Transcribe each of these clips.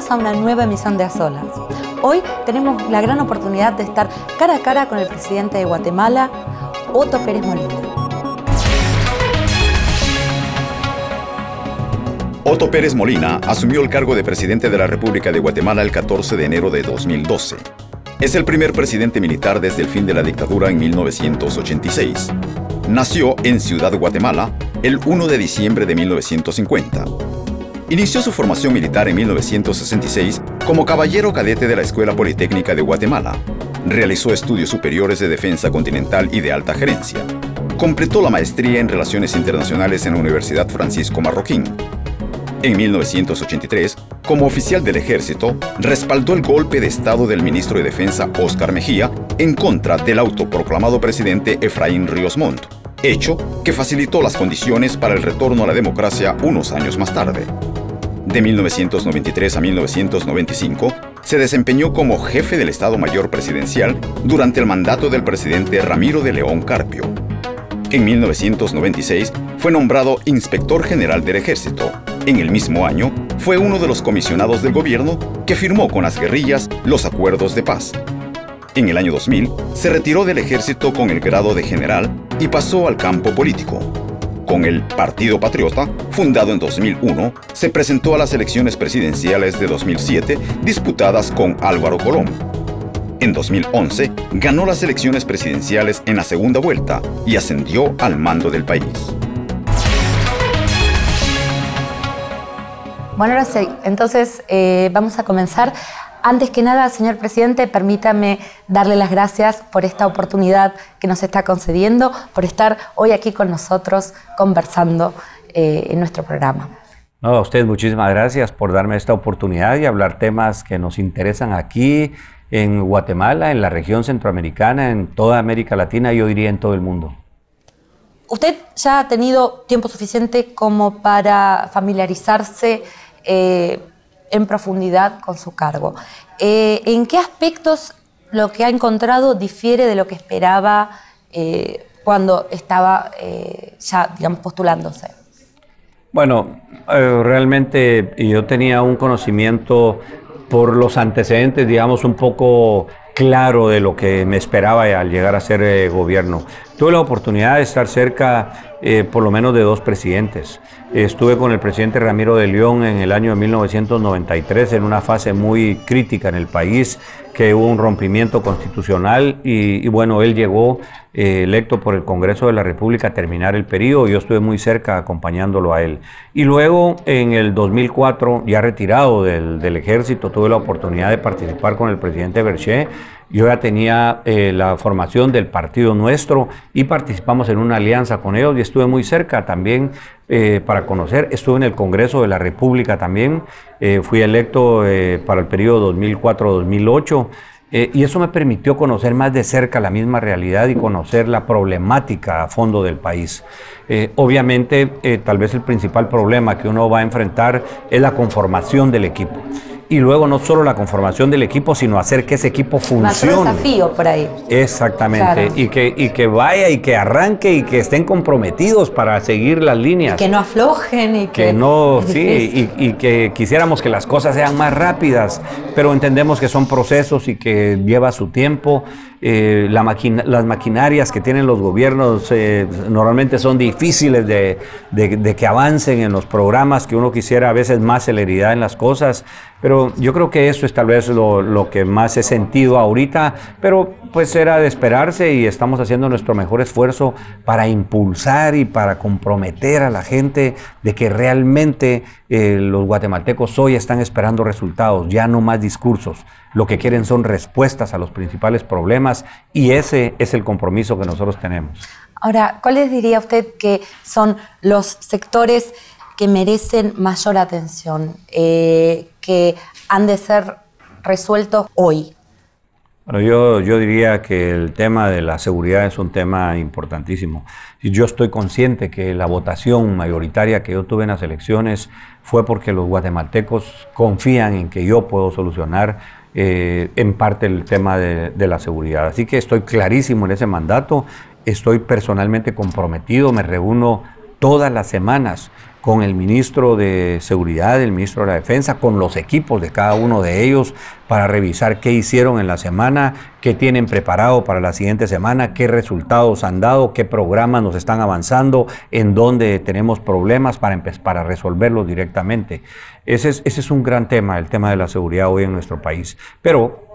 Bienvenidos a una nueva emisión de A Solas. Hoy tenemos la gran oportunidad de estar cara a cara con el presidente de Guatemala, Otto Pérez Molina. Otto Pérez Molina asumió el cargo de presidente de la República de Guatemala el 14 de enero de 2012. Es el primer presidente militar desde el fin de la dictadura en 1986. Nació en Ciudad Guatemala el 1 de diciembre de 1950. Inició su formación militar en 1966 como caballero cadete de la Escuela Politécnica de Guatemala. Realizó estudios superiores de defensa continental y de alta gerencia. Completó la maestría en Relaciones Internacionales en la Universidad Francisco Marroquín. En 1983, como oficial del ejército, respaldó el golpe de Estado del ministro de Defensa Óscar Mejía en contra del autoproclamado presidente Efraín Ríos Montt, hecho que facilitó las condiciones para el retorno a la democracia unos años más tarde. De 1993 a 1995, se desempeñó como jefe del Estado Mayor Presidencial durante el mandato del presidente Ramiro de León Carpio. En 1996, fue nombrado Inspector General del Ejército. En el mismo año, fue uno de los comisionados del gobierno que firmó con las guerrillas los acuerdos de paz. En el año 2000, se retiró del ejército con el grado de general y pasó al campo político. Con el Partido Patriota, fundado en 2001, se presentó a las elecciones presidenciales de 2007 disputadas con Álvaro Colom. En 2011, ganó las elecciones presidenciales en la segunda vuelta y ascendió al mando del país. Bueno, ahora sí, entonces vamos a comenzar. Antes que nada, señor presidente, permítame darle las gracias por esta oportunidad que nos está concediendo, por estar hoy aquí con nosotros conversando en nuestro programa. No, a usted muchísimas gracias por darme esta oportunidad y hablar temas que nos interesan aquí en Guatemala, en la región centroamericana, en toda América Latina y yo diría en todo el mundo. Usted ya ha tenido tiempo suficiente como para familiarizarse en profundidad con su cargo. ¿En qué aspectos lo que ha encontrado difiere de lo que esperaba cuando estaba ya, digamos, postulándose? Bueno, realmente yo tenía un conocimiento por los antecedentes, digamos, un poco claro de lo que me esperaba al llegar a ser gobierno. Tuve la oportunidad de estar cerca por lo menos de dos presidentes. Estuve con el presidente Ramiro de León en el año de 1993 en una fase muy crítica en el país, que hubo un rompimiento constitucional y bueno, él llegó electo por el Congreso de la República a terminar el periodo. Yo estuve muy cerca acompañándolo a él. Y luego en el 2004, ya retirado del ejército, tuve la oportunidad de participar con el presidente Berché. Yo ya tenía la formación del partido nuestro y participamos en una alianza con ellos y estuve muy cerca también para conocer. Estuve en el Congreso de la República también, fui electo para el periodo 2004-2008 y eso me permitió conocer más de cerca la misma realidad y conocer la problemática a fondo del país. Obviamente, tal vez el principal problema que uno va a enfrentar es la conformación del equipo. Y luego no solo la conformación del equipo, sino hacer que ese equipo funcione. Más desafío por ahí. Exactamente. Claro. Y que vaya y que arranque y que estén comprometidos para seguir las líneas. Y que no aflojen. Y que no, sí, y que quisiéramos que las cosas sean más rápidas, pero entendemos que son procesos y que lleva su tiempo. Las maquinarias que tienen los gobiernos normalmente son difíciles de que avancen en los programas, que uno quisiera a veces más celeridad en las cosas, pero yo creo que eso es tal vez lo que más he sentido ahorita, pero pues era de esperarse y estamos haciendo nuestro mejor esfuerzo para impulsar y para comprometer a la gente de que realmente los guatemaltecos hoy están esperando resultados, ya no más discursos. Lo que quieren son respuestas a los principales problemas y ese es el compromiso que nosotros tenemos. Ahora, ¿cuáles diría usted que son los sectores que merecen mayor atención, que han de ser resueltos hoy? Bueno, yo diría que el tema de la seguridad es un tema importantísimo. Y yo estoy consciente que la votación mayoritaria que yo tuve en las elecciones fue porque los guatemaltecos confían en que yo puedo solucionar en parte el tema de la seguridad. Así que estoy clarísimo en ese mandato, estoy personalmente comprometido, me reúno todas las semanas con el ministro de Seguridad, el ministro de la Defensa, con los equipos de cada uno de ellos para revisar qué hicieron en la semana, qué tienen preparado para la siguiente semana, qué resultados han dado, qué programas nos están avanzando, en dónde tenemos problemas para resolverlos directamente. Ese es un gran tema, el tema de la seguridad hoy en nuestro país. Pero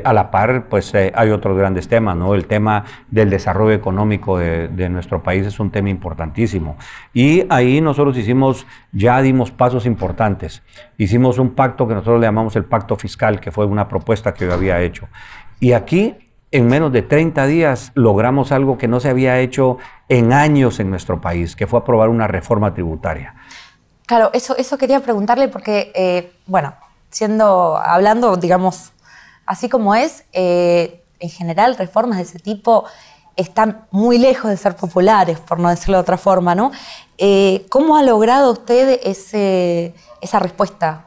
a la par, pues hay otros grandes temas, ¿no? El tema del desarrollo económico de nuestro país es un tema importantísimo. Y ahí nosotros dimos pasos importantes. Hicimos un pacto que nosotros le llamamos el pacto fiscal, que fue una propuesta que yo había hecho. Y aquí, en menos de 30 días, logramos algo que no se había hecho en años en nuestro país, que fue aprobar una reforma tributaria. Claro, eso quería preguntarle porque, bueno, hablando, digamos, así como es, en general, reformas de ese tipo están muy lejos de ser populares, por no decirlo de otra forma, ¿no? ¿Cómo ha logrado usted esa respuesta?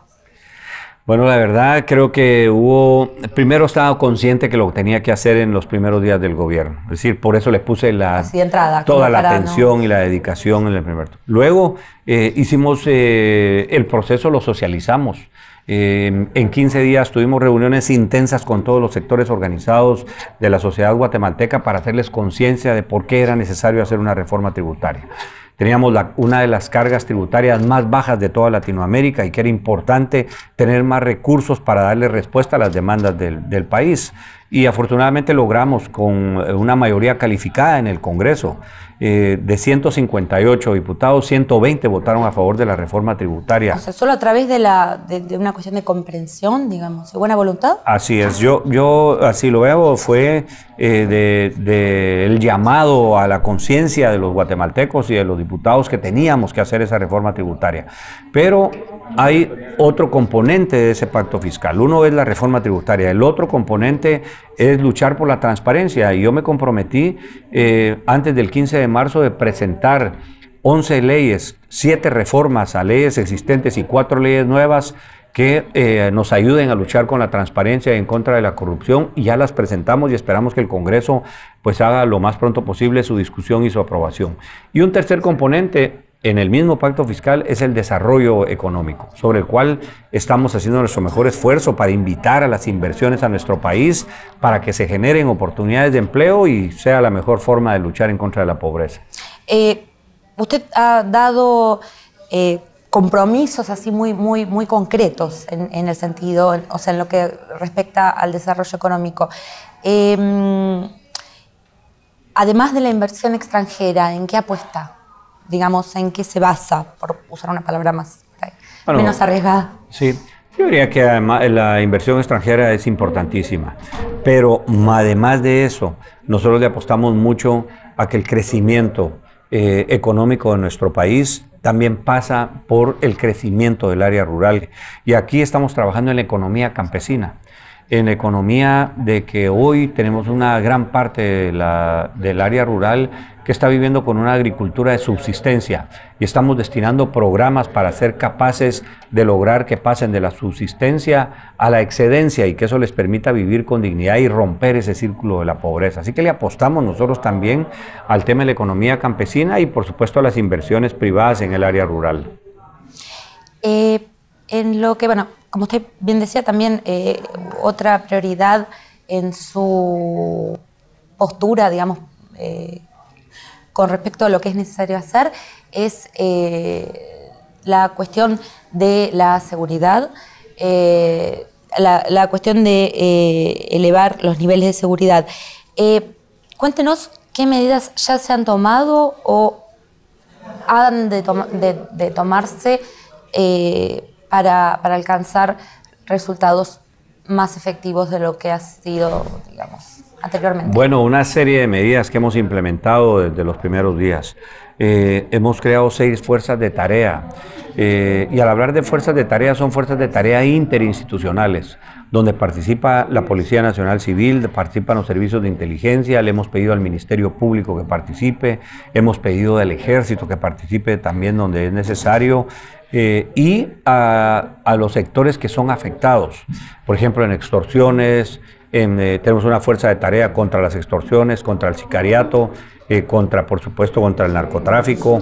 Bueno, la verdad creo que primero estaba consciente que lo tenía que hacer en los primeros días del gobierno. Es decir, por eso le puse toda la atención y la dedicación en el primer. Luego hicimos el proceso, lo socializamos. En 15 días tuvimos reuniones intensas con todos los sectores organizados de la sociedad guatemalteca para hacerles conciencia de por qué era necesario hacer una reforma tributaria. Teníamos una de las cargas tributarias más bajas de toda Latinoamérica y que era importante tener más recursos para darle respuesta a las demandas del país. Y afortunadamente logramos con una mayoría calificada en el Congreso. De 158 diputados, 120 votaron a favor de la reforma tributaria. O sea, solo a través de una cuestión de comprensión, digamos, de buena voluntad. Así es, yo así lo veo, fue el llamado a la conciencia de los guatemaltecos y de los diputados que teníamos que hacer esa reforma tributaria. Pero hay otro componente de ese pacto fiscal. Uno es la reforma tributaria, el otro componente es luchar por la transparencia. Y yo me comprometí antes del 15 de marzo de presentar 11 leyes, 7 reformas a leyes existentes y 4 leyes nuevas que nos ayuden a luchar con la transparencia y en contra de la corrupción, y ya las presentamos y esperamos que el Congreso pues haga lo más pronto posible su discusión y su aprobación. Y un tercer componente en el mismo pacto fiscal es el desarrollo económico, sobre el cual estamos haciendo nuestro mejor esfuerzo para invitar a las inversiones a nuestro país, para que se generen oportunidades de empleo y sea la mejor forma de luchar en contra de la pobreza. Usted ha dado compromisos así muy concretos en el sentido, o sea, en lo que respecta al desarrollo económico. Además de la inversión extranjera, ¿en qué apuesta? Digamos, ¿en qué se basa, por usar una palabra menos arriesgada? Sí, yo diría que además la inversión extranjera es importantísima, pero además de eso, nosotros le apostamos mucho a que el crecimiento económico de nuestro país también pasa por el crecimiento del área rural. Y aquí estamos trabajando en la economía campesina, en la economía de que hoy tenemos una gran parte del área rural que está viviendo con una agricultura de subsistencia y estamos destinando programas para ser capaces de lograr que pasen de la subsistencia a la excedencia y que eso les permita vivir con dignidad y romper ese círculo de la pobreza. Así que le apostamos nosotros también al tema de la economía campesina y por supuesto a las inversiones privadas en el área rural. En lo que, bueno, como usted bien decía, también otra prioridad en su postura, digamos, con respecto a lo que es necesario hacer, es la cuestión de la seguridad, la cuestión de elevar los niveles de seguridad. Cuéntenos qué medidas ya se han tomado o han de tomarse para alcanzar resultados más efectivos de lo que ha sido, digamos, anteriormente. Bueno, una serie de medidas que hemos implementado desde los primeros días. Hemos creado 6 fuerzas de tarea. Y al hablar de fuerzas de tarea, son fuerzas de tarea interinstitucionales, donde participa la Policía Nacional Civil, participan los servicios de inteligencia, le hemos pedido al Ministerio Público que participe, hemos pedido al Ejército que participe también donde es necesario, y a los sectores que son afectados, por ejemplo en extorsiones, tenemos una fuerza de tarea contra las extorsiones, contra el sicariato, por supuesto, contra el narcotráfico,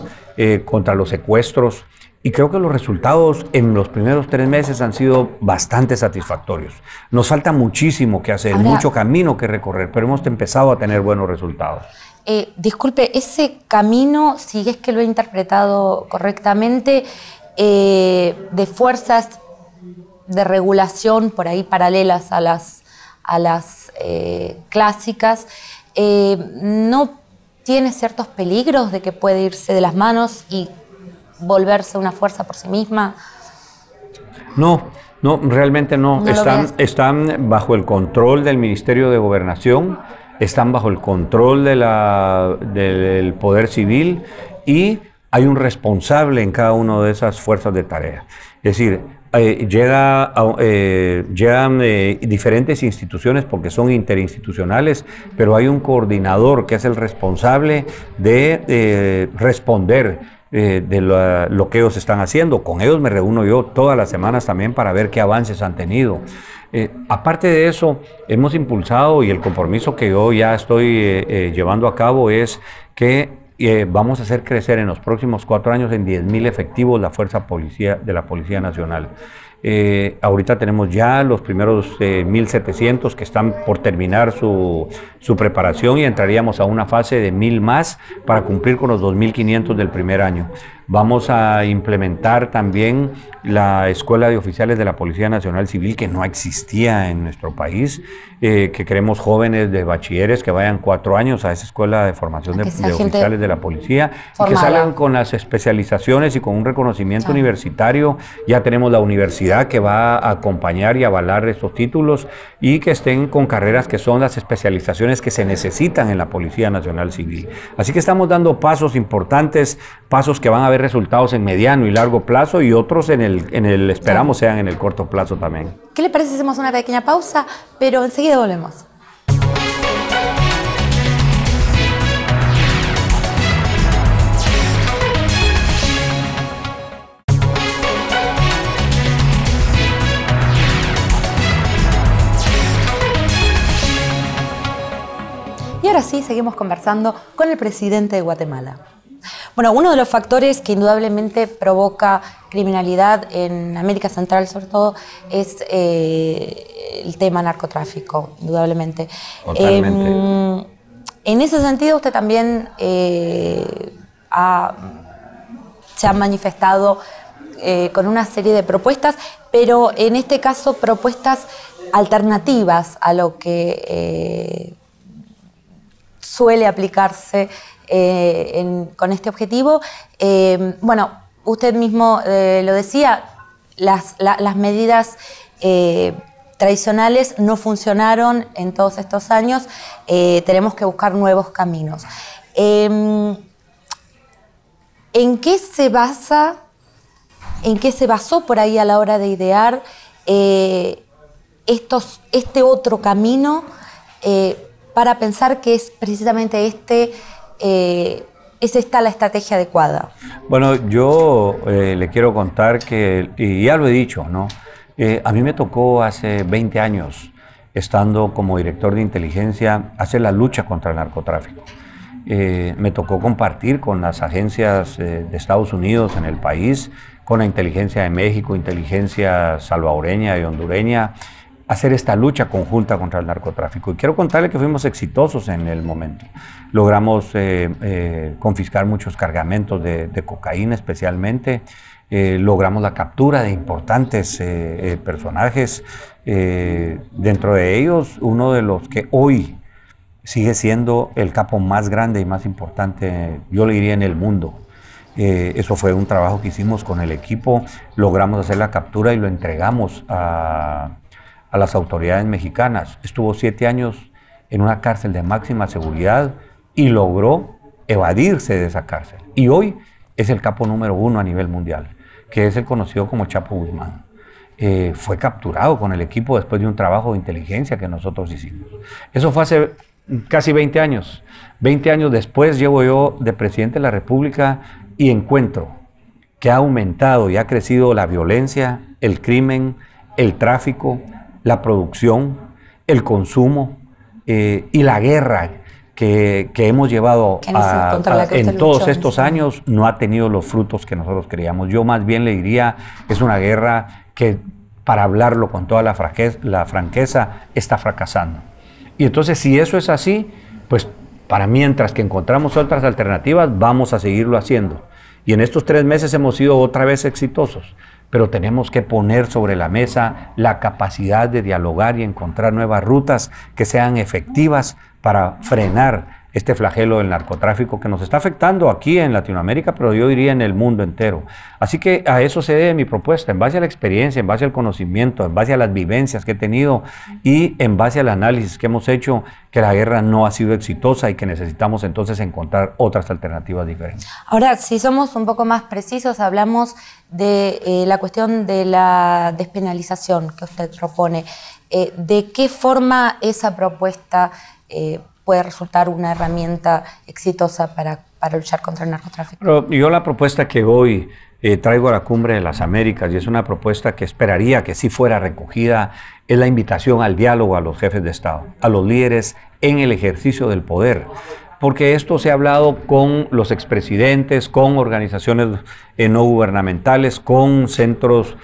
contra los secuestros. Y creo que los resultados en los primeros 3 meses han sido bastante satisfactorios. Nos falta muchísimo que hacer, mucho camino que recorrer, pero hemos empezado a tener buenos resultados. Disculpe, ese camino, si es que lo he interpretado correctamente, de fuerzas de regulación por ahí paralelas a las clásicas, ¿no tiene ciertos peligros de que puede irse de las manos y volverse una fuerza por sí misma? No, realmente no. Están bajo el control del Ministerio de Gobernación, están bajo el control del Poder Civil y hay un responsable en cada una de esas fuerzas de tarea. Es decir, llegan diferentes instituciones porque son interinstitucionales, pero hay un coordinador que es el responsable de responder de lo que ellos están haciendo. Con ellos me reúno yo todas las semanas también para ver qué avances han tenido. Aparte de eso, hemos impulsado, y el compromiso que yo ya estoy llevando a cabo es que vamos a hacer crecer en los próximos 4 años en 10.000 efectivos la fuerza de la Policía Nacional. Ahorita tenemos ya los primeros 1.700 que están por terminar su preparación y entraríamos a una fase de 1.000 más para cumplir con los 2.500 del primer año. Vamos a implementar también la Escuela de Oficiales de la Policía Nacional Civil, que no existía en nuestro país, que queremos jóvenes de bachilleres que vayan 4 años a esa Escuela de Formación de Oficiales de la Policía y que salgan con las especializaciones y con un reconocimiento universitario. Ya tenemos la universidad que va a acompañar y avalar estos títulos y que estén con carreras que son las especializaciones que se necesitan en la Policía Nacional Civil. Así que estamos dando pasos importantes, pasos que van a haber resultados en mediano y largo plazo y otros esperamos sean en el corto plazo también. ¿Qué le parece si hacemos una pequeña pausa, pero enseguida volvemos? Y ahora sí, seguimos conversando con el presidente de Guatemala. Bueno, uno de los factores que indudablemente provoca criminalidad en América Central, sobre todo, es el tema narcotráfico, indudablemente. Totalmente. En ese sentido, usted también se ha manifestado con una serie de propuestas, pero en este caso propuestas alternativas a lo que suele aplicarse con este objetivo. Bueno, usted mismo lo decía, las medidas tradicionales no funcionaron en todos estos años, tenemos que buscar nuevos caminos. ¿En qué se basó por ahí a la hora de idear este otro camino para pensar que es precisamente ¿es esta la estrategia adecuada? Bueno, yo le quiero contar que, y ya lo he dicho, ¿no? A mí me tocó hace 20 años, estando como director de inteligencia, hacer la lucha contra el narcotráfico. Me tocó compartir con las agencias de Estados Unidos en el país, con la inteligencia de México, inteligencia salvadoreña y hondureña, hacer esta lucha conjunta contra el narcotráfico. Y quiero contarle que fuimos exitosos en el momento. Logramos confiscar muchos cargamentos de cocaína especialmente. Logramos la captura de importantes personajes. Dentro de ellos, uno de los que hoy sigue siendo el capo más grande y más importante, yo le diría, en el mundo. Eso fue un trabajo que hicimos con el equipo. Logramos hacer la captura y lo entregamos a las autoridades mexicanas. Estuvo 7 años en una cárcel de máxima seguridad y logró evadirse de esa cárcel. Y hoy es el capo número 1 a nivel mundial, que es el conocido como Chapo Guzmán. Fue capturado con el equipo después de un trabajo de inteligencia que nosotros hicimos. Eso fue hace casi 20 años. 20 años después llego yo de presidente de la República y encuentro que ha aumentado y ha crecido la violencia, el crimen, el tráfico, la producción, el consumo y la guerra que hemos llevado en todos estos años no ha tenido los frutos que nosotros queríamos. Yo más bien le diría que es una guerra que, para hablarlo con toda la franqueza, está fracasando. Y entonces, si eso es así, pues para mientras que encontramos otras alternativas, vamos a seguirlo haciendo. Y en estos 3 meses hemos sido otra vez exitosos, pero tenemos que poner sobre la mesa la capacidad de dialogar y encontrar nuevas rutas que sean efectivas para frenar este flagelo del narcotráfico que nos está afectando aquí en Latinoamérica, pero yo diría en el mundo entero. Así que a eso se debe mi propuesta, en base a la experiencia, en base al conocimiento, en base a las vivencias que he tenido y en base al análisis que hemos hecho, que la guerra no ha sido exitosa y que necesitamos entonces encontrar otras alternativas diferentes. Ahora, si somos un poco más precisos, hablamos de la cuestión de la despenalización que usted propone. ¿De qué forma esa propuesta puede resultar una herramienta exitosa para luchar contra el narcotráfico? Pero yo la propuesta que hoy traigo a la Cumbre de las Américas, y es una propuesta que esperaría que sí fuera recogida, es la invitación al diálogo a los jefes de Estado, a los líderes en el ejercicio del poder. Porque esto se ha hablado con los expresidentes, con organizaciones no gubernamentales, con centros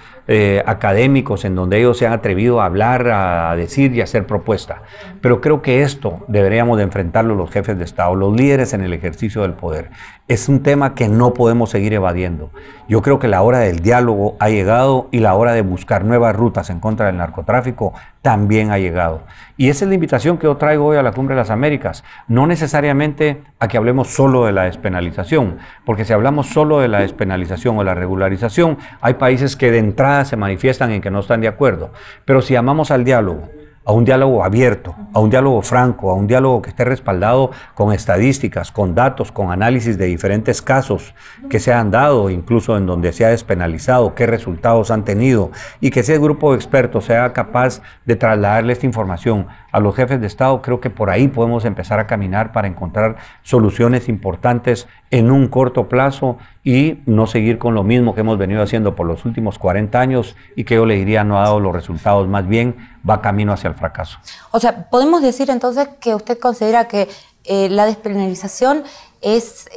académicos en donde ellos se han atrevido a hablar, a decir y a hacer propuestas. Pero creo que esto deberíamos de enfrentarlo los jefes de Estado, los líderes en el ejercicio del poder. Es un tema que no podemos seguir evadiendo. Yo creo que la hora del diálogo ha llegado y la hora de buscar nuevas rutas en contra del narcotráfico también ha llegado. Y esa es la invitación que yo traigo hoy a la Cumbre de las Américas. No necesariamente a que hablemos solo de la despenalización, porque si hablamos solo de la despenalización o la regularización, hay países que de entrada se manifiestan en que no están de acuerdo. Pero si llamamos al diálogo, a un diálogo abierto, a un diálogo franco, a un diálogo que esté respaldado con estadísticas, con datos, con análisis de diferentes casos que se han dado, incluso en donde se ha despenalizado, qué resultados han tenido, y que ese grupo de expertos sea capaz de trasladarle esta información a los jefes de Estado, creo que por ahí podemos empezar a caminar para encontrar soluciones importantes en un corto plazo y no seguir con lo mismo que hemos venido haciendo por los últimos 40 años y que yo le diría no ha dado los resultados, más bien va camino hacia el fracaso. O sea, podemos decir entonces que usted considera que la despenalización es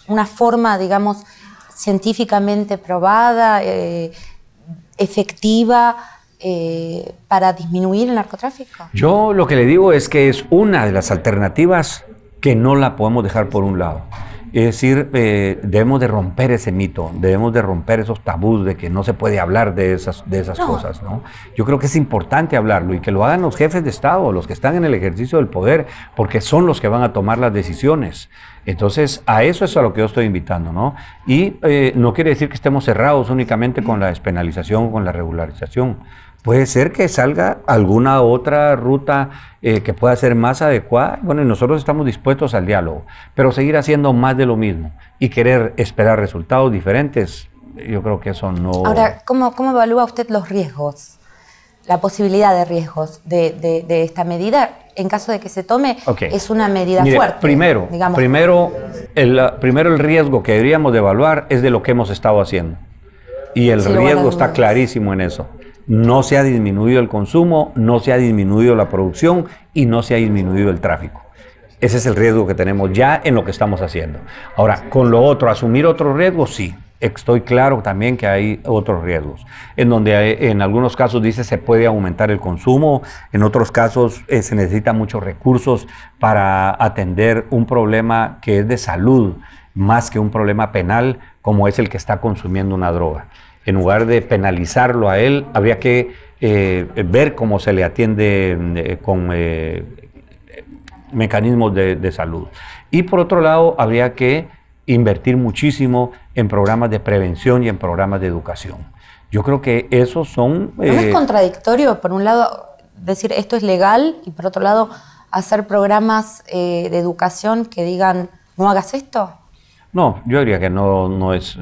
una forma, digamos, científicamente probada, efectiva, para disminuir el narcotráfico. Yo lo que le digo es que es una de las alternativas que no la podemos dejar por un lado. Es decir, debemos de romper ese mito, debemos de romper esos tabús de que no se puede hablar de esas cosas, ¿no? Yo creo que es importante hablarlo y que lo hagan los jefes de Estado, los que están en el ejercicio del poder, porque son los que van a tomar las decisiones. Entonces, a eso es a lo que yo estoy invitando, ¿no? Y no quiere decir que estemos cerrados únicamente con la despenalización o con la regularización. Puede ser que salga alguna otra ruta que pueda ser más adecuada. Bueno, y nosotros estamos dispuestos al diálogo, pero seguir haciendo más de lo mismo y querer esperar resultados diferentes, yo creo que eso no... Ahora, ¿cómo evalúa usted los riesgos, la posibilidad de riesgos de esta medida en caso de que se tome? Okay. Es una medida Mire, fuerte. Primero el riesgo que deberíamos de evaluar es de lo que hemos estado haciendo. Y el riesgo está clarísimo en eso. No se ha disminuido el consumo, no se ha disminuido la producción y no se ha disminuido el tráfico. Ese es el riesgo que tenemos ya en lo que estamos haciendo. Ahora, con lo otro, asumir otros riesgos, sí. Estoy claro también que hay otros riesgos, en donde en algunos casos dice se puede aumentar el consumo, en otros casos se necesitan muchos recursos para atender un problema que es de salud, más que un problema penal, como es el que está consumiendo una droga. En lugar de penalizarlo a él, habría que ver cómo se le atiende con mecanismos de salud. Y por otro lado, habría que invertir muchísimo en programas de prevención y en programas de educación. Yo creo que esos son... ¿No es contradictorio, por un lado, decir esto es legal y por otro lado hacer programas de educación que digan no hagas esto? No, yo diría que no es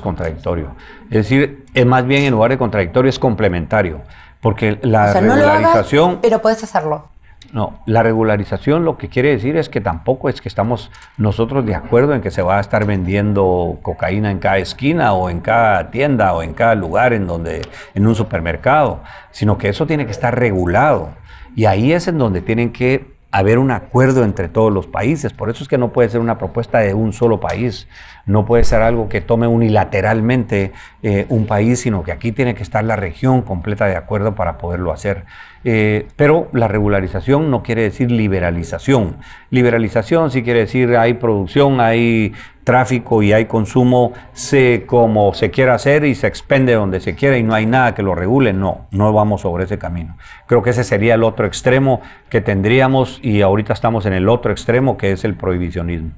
contradictorio. Es decir, es más bien en lugar de contradictorio es complementario, porque la regularización... No lo hagas, pero puedes hacerlo. No, la regularización lo que quiere decir es que tampoco es que estamos nosotros de acuerdo en que se va a estar vendiendo cocaína en cada esquina o en cada tienda o en cada lugar en un supermercado, sino que eso tiene que estar regulado. Y ahí es en donde tienen que haber un acuerdo entre todos los países. Por eso es que no puede ser una propuesta de un solo país, no puede ser algo que tome unilateralmente un país, sino que aquí tiene que estar la región completa de acuerdo para poderlo hacer. Pero la regularización no quiere decir liberalización. Liberalización sí quiere decir hay producción, hay tráfico y hay consumo como se quiera hacer y se expende donde se quiera y no hay nada que lo regule. No, no vamos sobre ese camino. Creo que ese sería el otro extremo que tendríamos y ahorita estamos en el otro extremo que es el prohibicionismo.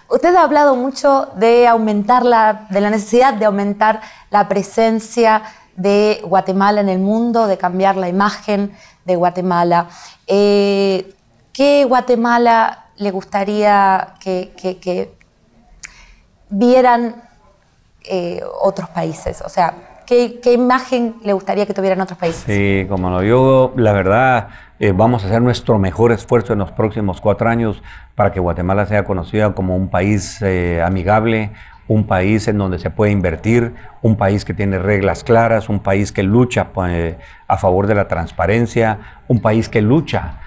Usted ha hablado mucho de de la necesidad de aumentar la presencia de Guatemala en el mundo, de cambiar la imagen de Guatemala. ¿Qué Guatemala le gustaría que vieran otros países? O sea, ¿qué imagen le gustaría que tuvieran otros países? Sí, como no, yo la verdad vamos a hacer nuestro mejor esfuerzo en los próximos 4 años para que Guatemala sea conocida como un país amigable, un país en donde se puede invertir, un país que tiene reglas claras, un país que lucha a favor de la transparencia, un país que lucha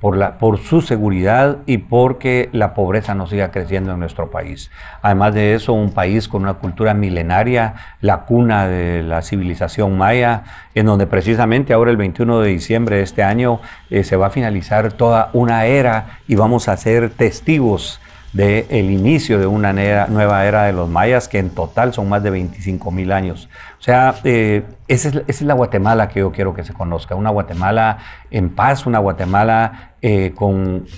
por su seguridad y porque la pobreza no siga creciendo en nuestro país. Además de eso, un país con una cultura milenaria, la cuna de la civilización maya, en donde precisamente ahora el 21 de diciembre de este año se va a finalizar toda una era y vamos a ser testigos del inicio de una nueva era de los mayas, que en total son más de 25,000 años. O sea, esa es la Guatemala que yo quiero que se conozca, una Guatemala en paz, una Guatemala que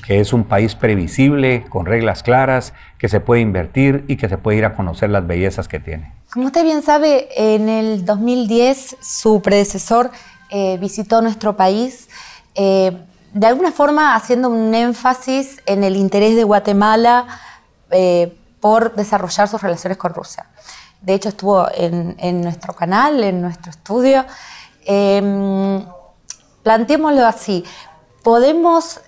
es un país previsible, con reglas claras, que se puede invertir y que se puede ir a conocer las bellezas que tiene. Como usted bien sabe, en el 2010 su predecesor visitó nuestro país, de alguna forma haciendo un énfasis en el interés de Guatemala por desarrollar sus relaciones con Rusia. De hecho, estuvo en nuestro canal, en nuestro estudio. Planteémoslo así, ¿podemos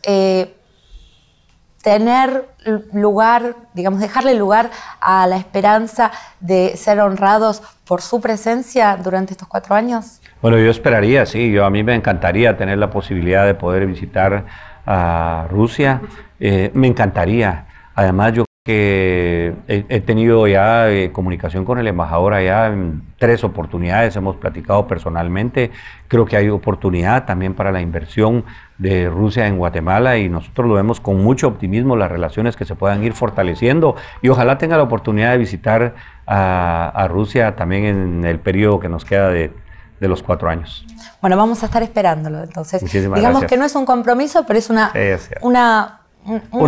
tener lugar, digamos, dejarle lugar a la esperanza de ser honrados por su presencia durante estos 4 años? Bueno, yo esperaría, sí, a mí me encantaría tener la posibilidad de poder visitar a Rusia, me encantaría. Además, yo que he tenido ya comunicación con el embajador allá en 3 oportunidades, hemos platicado personalmente, creo que hay oportunidad también para la inversión de Rusia en Guatemala y nosotros lo vemos con mucho optimismo, las relaciones que se puedan ir fortaleciendo y ojalá tenga la oportunidad de visitar a Rusia también en el periodo que nos queda de los 4 años. Bueno, vamos a estar esperándolo entonces. Muchísimas Digamos gracias. Que no es un compromiso, pero es una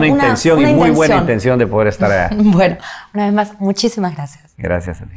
intención y muy buena intención de poder estar allá. Bueno, una vez más, muchísimas gracias. Gracias a ti.